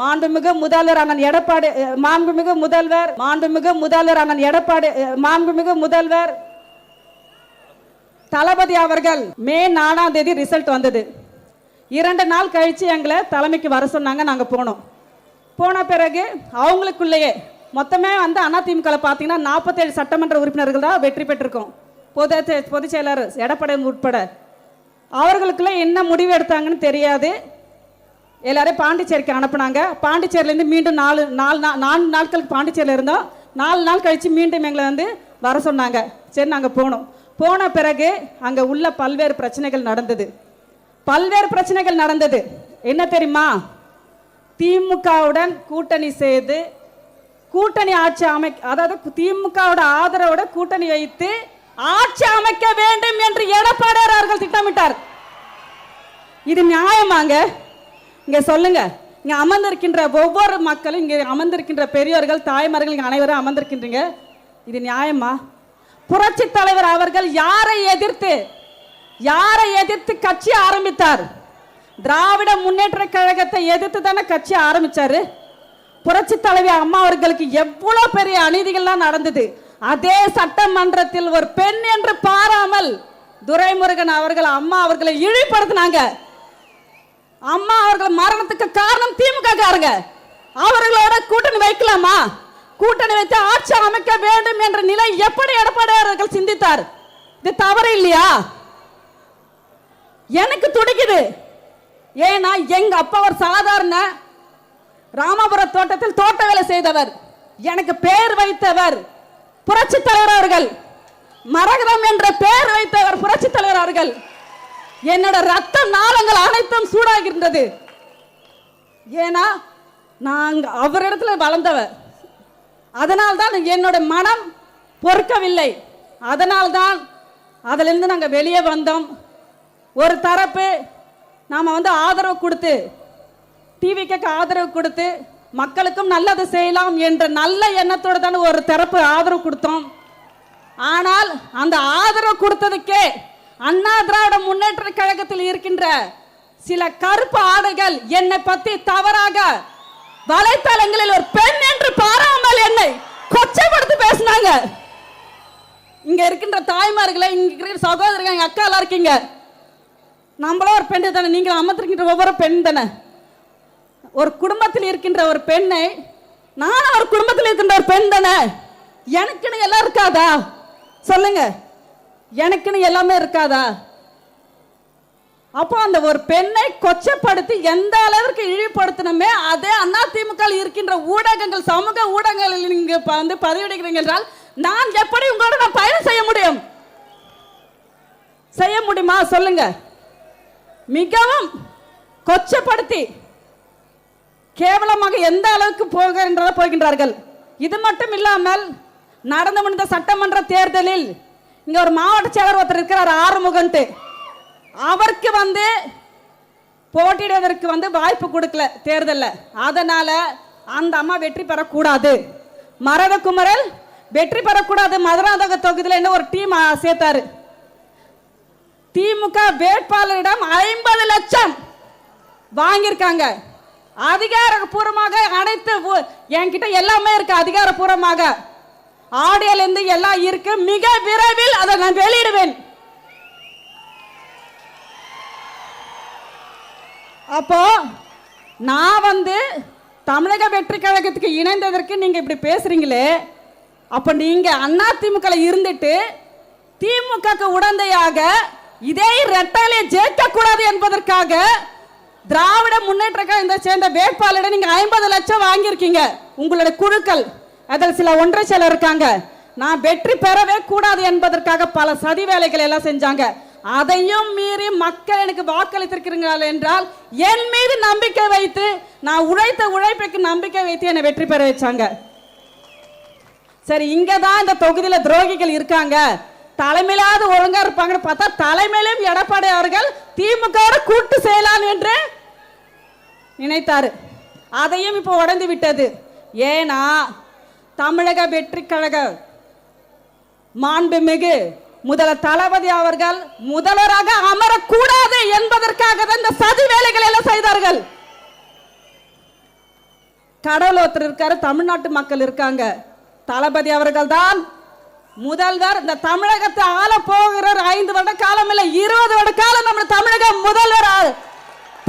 மாண்புமிகு முதல்வர் அண்ணன் எடப்பாடி மாண்புமிகு முதல்வர் தளபதி அவர்கள் மே 4ஆம் தேதி ரிசல்ட் வந்தது. 2 நாள் கழிச்சு எங்களை தலைமைக்கு வர சொன்னாங்க. நாங்கள் போன பிறகு அவங்களுக்குள்ளேயே மொத்தமே அதிமுக பார்த்தீங்கன்னா 47 சட்டமன்ற உறுப்பினர்கள் தான் வெற்றி பெற்றிருக்கோம். பொதுச் செயலர் எடப்பாடி உட்பட அவர்களுக்குள்ள என்ன முடிவு எடுத்தாங்கன்னு தெரியாது. எல்லாரும் பாண்டிச்சேரிக்கு அனுப்புனாங்க. பாண்டிச்சேரியிலேருந்து மீண்டும் 4 நாட்களுக்கு பாண்டிச்சேரியில் இருந்தோம். 4 நாள் கழித்து மீண்டும் எங்களை வர சொன்னாங்க. சரி, நாங்கள் போன பிறகு அங்கே உள்ள பல்வேறு பிரச்சனைகள் நடந்தது. என்ன தெரியுமா? திமுகவுடன் கூட்டணி செய்து கூட்டணி ஆட்சி அதாவது திமுகவோட ஆதரவோட கூட்டணி வைத்து ஆட்சி அமைக்க வேண்டும் என்று எடப்பாடியார் அவர்கள் திட்டமிட்டார். இது நியாயமாங்க? இங்க சொல்லுங்க. இங்க அமர்ந்திருக்கின்ற ஒவ்வொரு மக்களும், இங்க அமர்ந்திருக்கின்ற பெரியோர்கள், தாய்மார்கள், இங்க அனைவரும் அமர்ந்திருக்கின்றீங்க. இது நியாயமா? புரட்சி தலைவர் அவர்கள் யாரை எதிர்த்து கட்சி ஆரம்பித்தார்? திராவிட முன்னேற்ற கழகத்தை எதிர்த்து தானே கட்சி ஆரம்பிச்சாரு. புரட்சி தலைவி அம்மா அவர்களுக்கு எவ்வளவு பெரிய அநீதிகள்லாம் நடந்தது. அதே சட்டமன்றத்தில் ஒரு பெண் என்று பாராமல் துரைமுருகன் அவர்கள் அம்மா அவர்களை இழிவுபடுத்தினாங்க. அம்மா அவர்கள் மரணத்துக்கு காரணம் திமுக காரங்க. அவர்களோட கூட்டணி வைக்கலாமா? கூட்டணி வைத்து ஆட்சி அமைக்க வேண்டும் என்ற நிலை எப்படி எடப்பாடியார்கள் சிந்தித்தார்? இது தவறு இல்லையா? எனக்கு துடிக்குது. ஏன்னா எங்க அப்பா ஒரு சாதாரண ராமபுர தோட்டத்தில் தோட்ட வேலை செய்தவர். எனக்கு பேர் வைத்தவர் புரட்சி தலைவர் அவர்கள். மரகதம் என்ற பெயர் வைத்தவர் புரட்சி தலைவர் அவர்கள். என்னோட ரத்த நாளங்கள் அனைத்தும் சூடாகின்றது. ஏன்னா நான் அவரிடத்துல வளர்ந்தவர். அதனால்தான் என்னோட மனம் பொறுக்கவில்லை. அதனால்தான் அதிலிருந்து நாங்கள் வெளியே வந்தோம். ஒரு தரப்பு நாம் ஆதரவு கொடுத்து, டிவிக்கு ஆதரவு கொடுத்து மக்களுக்கும் நல்லது செய்யலாம் என்ற நல்ல எண்ணத்தோடு தான் ஒரு தரப்பு ஆதரவு கொடுத்தோம். ஆனால் அந்த ஆதரவு கொடுத்ததுக்கே அண்ணா திராவிட முன்னேற்ற கழகத்தில் இருக்கின்ற சில கருப்பு ஆடைகள் என்னை பத்தி தவறாக வலைத்தளங்களில் ஒரு பெண் என்று பாராமல் என்னை கொச்சைப்படுத்தி பேசினாங்க. இங்க இருக்கின்ற தாய்மார்களை, இங்க இருக்கிற சகோதரர்கள், எங்க அக்கா எல்லாம் இருக்கீங்க. நம்மளும் ஒரு பெண் தானே, நீங்க அமர்ந்திருக்கின்ற ஒவ்வொரு பெண் தானே. ஒரு குடும்பத்தில் இருக்கின்ற ஒரு பெண்ணை, நானும் ஒரு குடும்பத்தில் இருக்கின்ற ஒரு பெண் தானே. எனக்குன்னு எல்லாம் இருக்காதா? சொல்லுங்க, எனக்குன்னு எல்லாமே இருக்காதா? அப்போ அந்த ஒரு பெண்ணை கொச்சப்படுத்தி எந்த அளவிற்கு இழிவுபடுத்தணுமே அதே அதிமுக இருக்கின்ற ஊடகங்கள், சமூக ஊடகங்களில் நீங்க பதிவிடுகிறீங்க என்றால் நான் எப்படி உங்களோட நான் பயணம் செய்ய முடியும்? செய்ய முடியுமா? சொல்லுங்க. மிகவும் கொச்சப்படுத்தி கேவலமாக எந்த அளவுக்கு போகின்றார்கள். இது மட்டும் இல்லாமல் நடந்து முடிந்த சட்டமன்ற தேர்தலில் இங்க ஒரு மாவட்ட செயலர் ஒருத்தர் இருக்கிறார், ஆறுமுகன்ட்டு. அவருக்கு போட்டியிடுவதற்கு வாய்ப்பு கொடுக்கல தேர்தலில். அதனால அந்த அம்மா வெற்றி பெறக்கூடாது, மரதகுமரல் வெற்றி பெறக்கூடாது. மதுராந்தக தொகுதியில் என்ன ஒரு டீம் சேர்த்தாரு. திமுக வேட்பாளரிடம் 50 லட்சம் வாங்கியிருக்காங்க. அதிகாரப்பூர்வமாக அனைத்து என்கிட்ட எல்லாமே இருக்கு. அதிகாரப்பூர்வமாக ஆடியோல இருந்து எல்லாம் இருக்கு. மிக விரைவில் அதை நான் வெளியிடுவேன். அப்போ நான் தமிழக வெற்றி கழகத்துக்கு இணைந்ததற்கு நீங்க இப்படி பேசுறீங்களே, அப்ப நீங்க அதிமுக இருந்துட்டு திமுக உடந்தையாக இதே ரெட்டாலே ஜெயிக்க கூடாது என்பதற்காக திராவிட முன்னேற்ற கழகத்தை சேர்ந்த வேட்பாளரை நீங்க 50 லட்சம் வாங்கியிருக்கீங்க. உங்களுடைய குழுக்கள் அதில் சில ஒன்றை சிலர் இருக்காங்க. நான் வெற்றி பெறவே கூடாது என்பதற்காக பல சதி வேலைகள் எல்லாம் செஞ்சாங்க. அதையும் மீறி மக்கள் எனக்கு வாக்களித்திருக்கிறார்கள் என்றால் என் மீது நம்பிக்கை வைத்து, நான் உழைத்த உழைப்புக்கு நம்பிக்கை வைத்து என்னை வெற்றி பெற வச்சாங்க. சரி, இங்கதான் இந்த தொகுதியில துரோகிகள் இருக்காங்க, தலைமையிலாவது ஒழுங்கா இருப்பாங்கன்னு பார்த்தா தலைமையிலும் எடப்பாடி அவர்கள் திமுக கூட்டு செய்யலாம் என்று நினைத்தாரு. அதையும் இப்போ உடைந்து விட்டது. ஏன்னா தமிழக வெற்றி கழக மாண்புமிகு முதல்வர் தளபதி அவர்கள் முதல்வராக அமரக்கூடாது என்பதற்காக தான் இந்த சதி வேலைகள் எல்லாம் செய்தார்கள். கடவுள் ஒருத்தர் இருக்காரு, தமிழ்நாட்டு மக்கள் இருக்காங்க. தளபதி அவர்கள் தான் முதல்வர். இந்த தமிழகத்தை ஆள போகிறார். 5 வருட காலம் இல்ல, 20 வருட காலம் நம்ம தமிழக முதல்வர்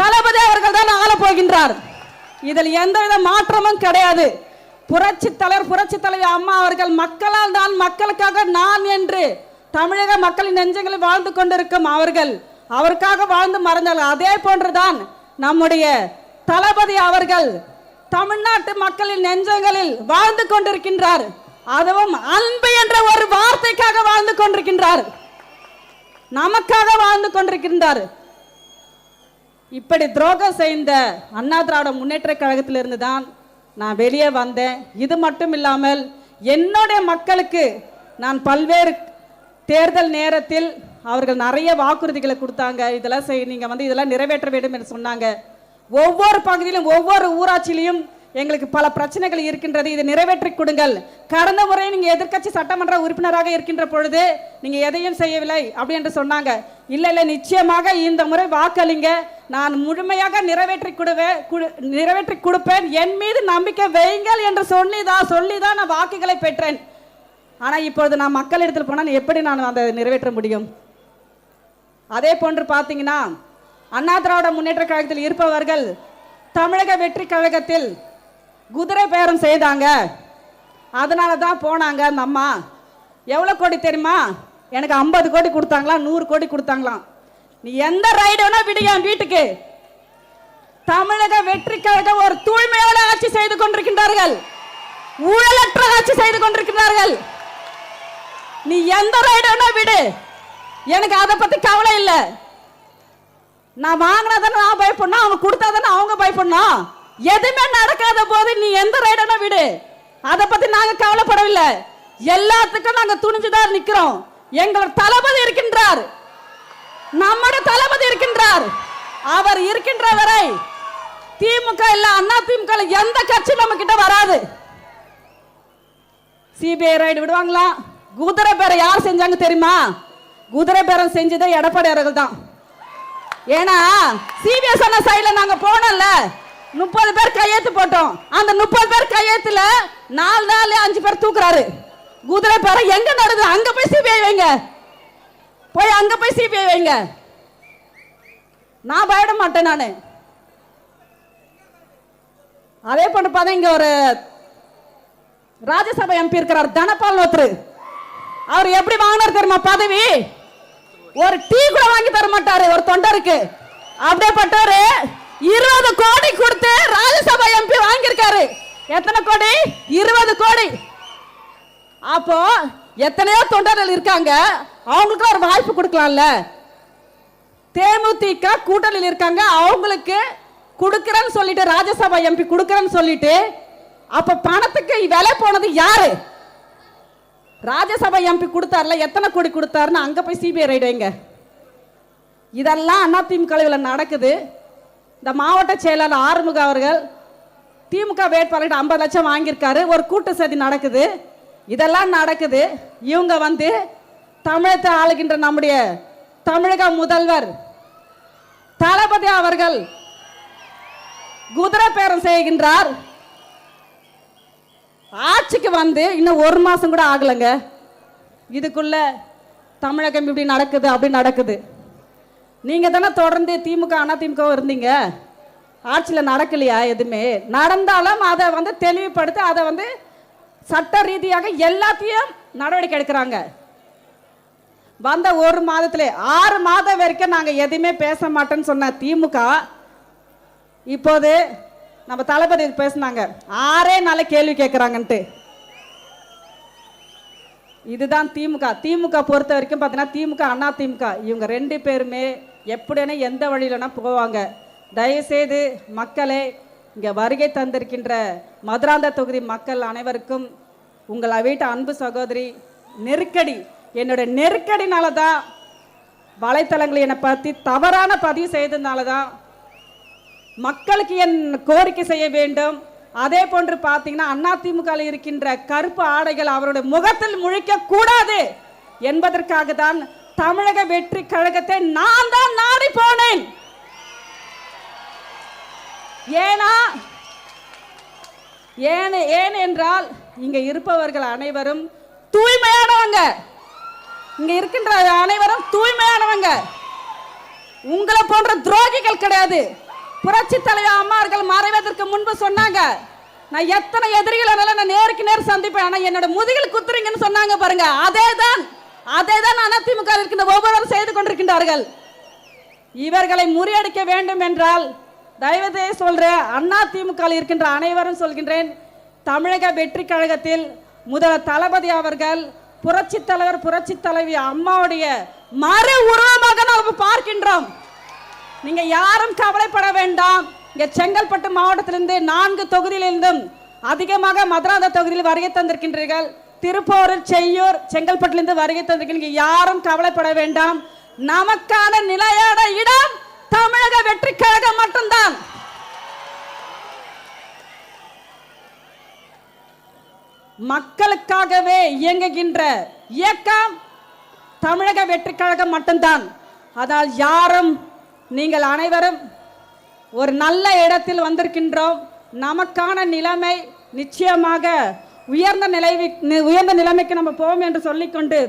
தளபதி அவர்கள் தான் ஆள போகின்றார். இதில் எந்தவித மாற்றமும் கிடையாது. புரட்சி தலைவர் புரட்சி தலைவி அம்மா அவர்கள் மக்களால் தான் மக்களுக்காக நான் என்று தமிழக மக்களின் நெஞ்சங்களில் வாழ்ந்து கொண்டிருக்கும் அவர்கள் அவருக்காக வாழ்ந்து மறைந்தார்கள். அதே போன்றுதான் நம்முடைய தளபதி அவர்கள் தமிழ்நாட்டு மக்களின் நெஞ்சங்களில் வாழ்ந்து கொண்டிருக்கின்றார். அதுவும் அன்பு என்ற ஒரு வார்த்தைக்காக வாழ்ந்து கொண்டிருக்கின்றார், நமக்காக வாழ்ந்து கொண்டிருக்கின்றார். இப்படி துரோகம் செய்த அண்ணா திராவிட முன்னேற்ற கழகத்திலிருந்து தான் நான் வெளியே வந்தேன். இது மட்டும் இல்லாமல் என்னுடைய மக்களுக்கு நான் பல்வேறு தேர்தல் நேரத்தில் அவர்கள் நிறைய வாக்குறுதிகளை கொடுத்தாங்க. இதெல்லாம் நீங்க இதெல்லாம் நிறைவேற்ற வேண்டும் என்று சொன்னாங்க. ஒவ்வொரு பகுதியிலும் ஒவ்வொரு ஊராட்சியிலும் எங்களுக்கு பல பிரச்சனைகள் இருக்கின்றது, இதை நிறைவேற்றி கொடுங்கள். கடந்த முறை நீங்க எதிர்க்கட்சி சட்டமன்ற உறுப்பினராக இருக்கின்ற பொழுது நீங்க எதையும் செய்யவில்லை அப்படி என்று சொன்னாங்க. இல்ல நிச்சயமாக இந்த முறை வாக்களிங்க, நான் முழுமையாக நிறைவேற்றி கொடுப்பேன், என் மீது நம்பிக்கை வையுங்கள் என்று சொல்லிதான் நான் வாக்குகளை பெற்றேன். ஆனா இப்பொழுது நான் மக்களிடத்தில் போனால் எப்படி நான் அதை நிறைவேற்ற முடியும்? அதே போன்று பார்த்தீங்கன்னா அண்ணா திராவிட முன்னேற்ற கழகத்தில் இருப்பவர்கள் தமிழக வெற்றி கழகத்தில் குதிரை பேரம் செய்தாங்க. அதனால தான் போனாங்க. அந்த அம்மா எவ்வளவு கோடி தெரியுமா? எனக்கு 50 கோடி கொடுத்தாங்களா, 100 கோடி கொடுத்தாங்களாம். நீ எந்த ரைடு வேணா விடுங்க வீட்டுக்கு. தமிழக வெற்றி கழகம் ஒரு தூய்மையோட ஆட்சி செய்து கொண்டிருக்கின்றார்கள், ஊழலற்ற ஆட்சி செய்து கொண்டிருக்கிறார்கள். நீ எந்த ரைடு வேணா விடு, எனக்கு அதை பத்தி கவலை இல்லை. நான் வாங்கினா தானே நான் பயப்படணும், அவங்க கொடுத்தா தானே அவங்க பயப்படணும். எதுவுமே நடக்காத போது நீ எந்த ரைடனா விடு, அதை பத்தி நாங்க கவலைப்படவில்லை. எல்லாத்துக்கும் நாங்க துணிஞ்சுதான் நிக்கிறோம். எங்களோட தளபதி இருக்கின்றார், நம்முடைய தளபதி இருக்கின்றார். அவர் இருக்கின்ற வரை திமுக இல்ல அண்ணா திமுக எந்த கட்சி நம்ம கிட்ட வராது. சிபிஐ ரைடு விடுவாங்களா? குதிரை பேரம் யார் செஞ்சாங்க தெரியுமா? குதிரை பேரம் செஞ்சதே எடப்பாடி அவர்கள் தான். ஏன்னா சிபிஎஸ் சைடுல நாங்க போனோம்ல, 30 பேர் கையெழுத்து போட்டோம். அந்த 30 பேர் கையெழுத்துல 4 நாள் 5 பேர் தூக்குறாரு. குதிரை பேரம் எங்க நடக்குது? அங்க போய் சிபிஐ வைங்க, போய் அங்க போய் சிபிஐ வைங்க. நான் பயப்பட மாட்டேன். நானு அதே போன்று பார்த்தா இங்க ஒரு ராஜ்யசபா எம்பி இருக்கிறார், தனபால் நோத்ரு. அவர் எப்படி வாங்கினார் தெரியுமா பதவி? ஒரு டீ கூட வாங்கி தர மாட்டாரு ஒரு தொண்டருக்கு. அப்படியேப்பட்டவரு 20 கோடி கொடுத்து ராஜ்யசபா எம்பி வாங்கியிருக்காரு. எத்தனை கோடி? 20 கோடி. அப்போ எத்தனையோ தொண்டர்கள் இருக்காங்க, அவங்களுக்கு ஒரு வாய்ப்பு கொடுக்கலாம்ல. தேமுதிக கூட்டணியில் இருக்காங்க, அவங்களுக்கு கொடுக்கிறேன்னு சொல்லிட்டு ராஜ்யசபா எம்பி கொடுக்கிறேன்னு சொல்லிட்டு, அப்ப பணத்துக்கு விலை போனது யாரு? ராஜ்யசபா எம்பி கொடுத்தாருல, எத்தனை கோடி கொடுத்தாருன்னு அங்க போய் சிபிஐ ரைடு வைங்க. இதெல்லாம் அதிமுக நடக்குது. இந்த மாவட்ட செயலாளர் ஆறுமுக அவர்கள் திமுக வேட்பாளர் 50 லட்சம் வாங்கியிருக்காரு. ஒரு கூட்டு சதி நடக்குது, இதெல்லாம் நடக்குது. இவங்க தமிழகத்தை ஆளுகின்ற நம்முடைய தமிழக முதல்வர் தளபதி அவர்கள் குதிரை பேரம் செய்கின்றார். ஆட்சிக்கு இன்னும் 1 மாசம் கூட ஆகலைங்க. இதுக்குள்ள தமிழகம் இப்படி நடக்குது அப்படி நடக்குது. நீங்க தானே தொடர்ந்து திமுக அதிமுக இருந்தீங்க, ஆட்சியில் நடக்கலையா? எதுவுமே நடந்தாலும் அதை தெளிவுபடுத்தி அதை சட்ட ரீதியாக எல்லாத்தையும் நடவடிக்கை எடுக்கிறாங்க. வந்த 1 மாதத்துல 6 மாதம் வரைக்கும் நாங்க எதுவுமே பேச மாட்டோம்னு சொன்ன திமுக இப்போது நம்ம தளபதி பேசினாங்க, 6 நாள கேள்வி கேட்கிறாங்கன்ட்டு. இதுதான் திமுக. திமுக பொறுத்த வரைக்கும் பார்த்தீங்கன்னா திமுக அண்ணா திமுக இவங்க 2 பேருமே எப்படின்னா எந்த வழியிலனா போவாங்க. தயவுசெய்து மக்களே, இங்கே வருகை தந்திருக்கின்ற மதுராந்த தொகுதி மக்கள் அனைவருக்கும் உங்கள் வீட்டு அன்பு சகோதரி நெருக்கடி, என்னுடைய நெருக்கடினால தான் வலைத்தளங்களை என்னை பற்றி தவறான பதிவு செய்ததுனால தான் மக்களுக்கு என் கோரிக்கை செய்ய வேண்டும். அதே போன்று பார்த்தீங்கன்னா அதிமுக இருக்கின்ற கருப்பு ஆடைகள் அவருடைய முகத்தில் முழிக்க கூடாது என்பதற்காக தான் தமிழக வெற்றி கழகத்தை நான் தான் நாடி போனேன். ஏன்னா ஏன் என்றால் இங்க இருப்பவர்கள் அனைவரும் தூய்மையானவங்க. இங்க இருக்கின்ற அனைவரும் தூய்மையானவங்க. உங்களை போன்ற துரோகிகள் கிடையாது. புரட்சி தலைவர் அம்மார்கள் மறைவதற்கு முன்பு சொன்னாங்க, நான் எத்தனை எதிரிகள் நான் நேருக்கு நேர் சந்திப்பேன், ஆனா என்னோட முதுகில் குத்துறீங்கன்னு சொன்னாங்க பாருங்க. அதேதான் அதிமுக இருக்கின்ற ஒவ்வொருவரும் செய்து கொண்டிருக்கின்றார்கள். இவர்களை முறியடிக்க வேண்டும் என்றால் தயவு சொல்ற அதிமுக இருக்கின்ற அனைவரும் சொல்கின்றேன், தமிழக வெற்றி கழகத்தில் முதல்வர் தளபதி அவர்கள் புரட்சி தலைவர் புரட்சி தலைவி அம்மாவுடைய மறு உருவமாக நாம் பார்க்கின்றோம். நீங்க யாரும் கவலைப்பட வேண்டாம். இங்க செங்கல்பட்டு மாவட்டத்திலிருந்து 4 தொகுதியிலிருந்தும் அதிகமாக மதுராந்த தொகுதியில் வருகை தந்திருக்கின்றீர்கள். திருப்பூர், செய்யூர், செங்கல்பட்டிலிருந்து வருகை தந்திருக்கீங்க. யாரும் கவலைப்பட வேண்டாம். நமக்கான நிலையான இடம் தமிழக வெற்றி கழகம் மட்டும்தான். மக்களுக்காகவே இயங்குகின்ற இயக்கம் தமிழக வெற்றி கழகம் மட்டும்தான். அதனால் யாரும் நீங்கள் அனைவரும் ஒரு நல்ல இடத்தில் வந்திருக்கின்றோம். நமக்கான நிலைமை நிச்சயமாக உயர்ந்த நிலைமைக்கு நம்ம போவோம் என்று சொல்லிக்கொண்டு,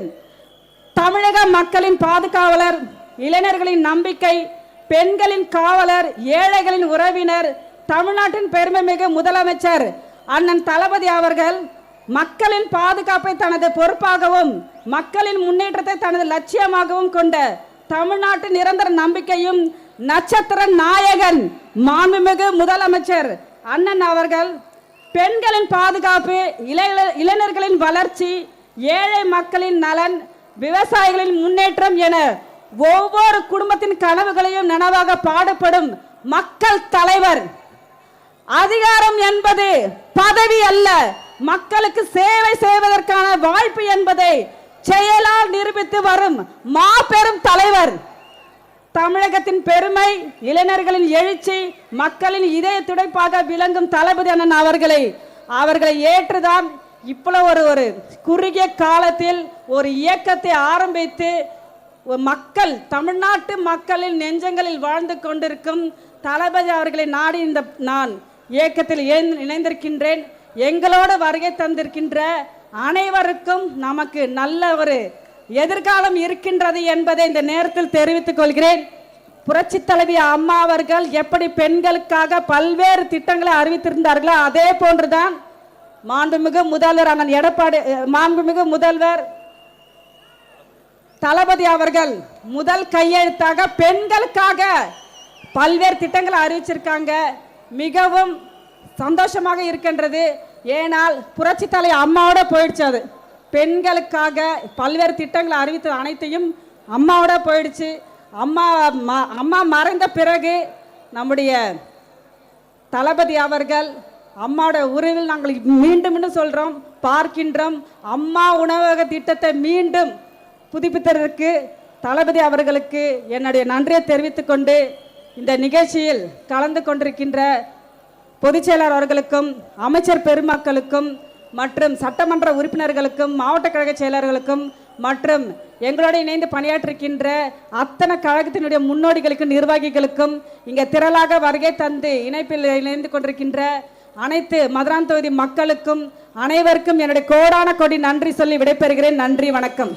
தமிழக மக்களின் பாதுகாவலர், இளைஞர்களின் நம்பிக்கை, பெண்களின் காவலர், ஏழைகளின் உறவினர், தமிழ்நாட்டின் பெருமைமிகு முதலமைச்சர் அண்ணன் தளபதி அவர்கள் மக்களின் பாதுகாப்பை தனது பொறுப்பாகவும் மக்களின் முன்னேற்றத்தை தனது லட்சியமாகவும் கொண்ட தமிழ்நாட்டு நிரந்தர நம்பிக்கையும் நட்சத்திர நாயகன் மாண்புமிகு முதலமைச்சர் அண்ணன் அவர்கள் பெண்களின் பாதுகாப்பு, இளைஞர்களின் வளர்ச்சி, ஏழை மக்களின் நலன், விவசாயிகளின் முன்னேற்றம் என ஒவ்வொரு குடும்பத்தின் கனவுகளையும் நனவாக பாடுபடும் மக்கள் தலைவர். அதிகாரம் என்பது பதவி அல்ல, மக்களுக்கு சேவை செய்வதற்கான வாய்ப்பு என்பதை செயலால் நிரூபித்து வரும் மாபெரும் தலைவர். தமிழகத்தின் பெருமை, இளைஞர்களின் எழுச்சி, மக்களின் இதய துடைப்பாக விளங்கும் தளபதி அண்ணன் அவர்களை ஏற்றுதான் இவ்வளவு ஒரு குறுகிய காலத்தில் ஒரு இயக்கத்தை ஆரம்பித்து மக்கள், தமிழ்நாட்டு மக்களின் நெஞ்சங்களில் வாழ்ந்து கொண்டிருக்கும் தளபதி அவர்களை நாடி இந்த நான் இயக்கத்தில் இணைந்திருக்கின்றேன். எங்களோடு வருகை தந்திருக்கின்ற அனைவருக்கும் நமக்கு நல்ல ஒரு எதிர்காலம் இருக்கின்றது என்பதை இந்த நேரத்தில் தெரிவித்துக் கொள்கிறேன். புரட்சி தலைவி அம்மா அவர்கள் எப்படி பெண்களுக்காக பல்வேறு திட்டங்களை அறிவித்திருந்தார்களோ அதே போன்றுதான் மாண்புமிகு முதல்வர் அண்ணன் எடப்பாடி, மாண்புமிகு முதல்வர் தளபதி அவர்கள் முதல் கையெழுத்தாக பெண்களுக்காக பல்வேறு திட்டங்களை அறிவிச்சிருக்காங்க. மிகவும் சந்தோஷமாக இருக்கின்றது. ஏனால் புரட்சி தலைவி அம்மாவோட போயிடுச்சு. அது பெண்களுக்காக பல்வேறு திட்டங்களை அறிவித்த அனைத்தையும் அம்மாவோட போயிடுச்சு. அம்மா மறைந்த பிறகு நம்முடைய தளபதி அவர்கள் அம்மாவோட உறவில் நாங்கள் மீண்டும் சொல்றோம், பார்க்கின்றோம். அம்மா உணவக திட்டத்தை மீண்டும் புதுப்பித்ததற்கு தளபதி அவர்களுக்கு என்னுடைய நன்றியை தெரிவித்துக் கொண்டு, இந்த நிகழ்ச்சியில் கலந்து கொண்டிருக்கின்ற பொதுச் செயலாளர் அவர்களுக்கும், அமைச்சர் பெருமக்களுக்கும், மற்றும் சட்டமன்ற உறுப்பினர்களுக்கும், மாவட்ட கழக செயலர்களுக்கும், மற்றும் எங்களோடு இணைந்து பணியாற்றிருக்கின்ற அத்தனை கழகத்தினுடைய முன்னோடிகளுக்கும் நிர்வாகிகளுக்கும், இங்கே திரளாக வருகை தந்து இணைப்பில் இணைந்து கொண்டிருக்கின்ற அனைத்து மதுரான் தொகுதி மக்களுக்கும் அனைவருக்கும் என்னுடைய கோடான கோடி நன்றி சொல்லி விடைபெறுகிறேன். நன்றி, வணக்கம்.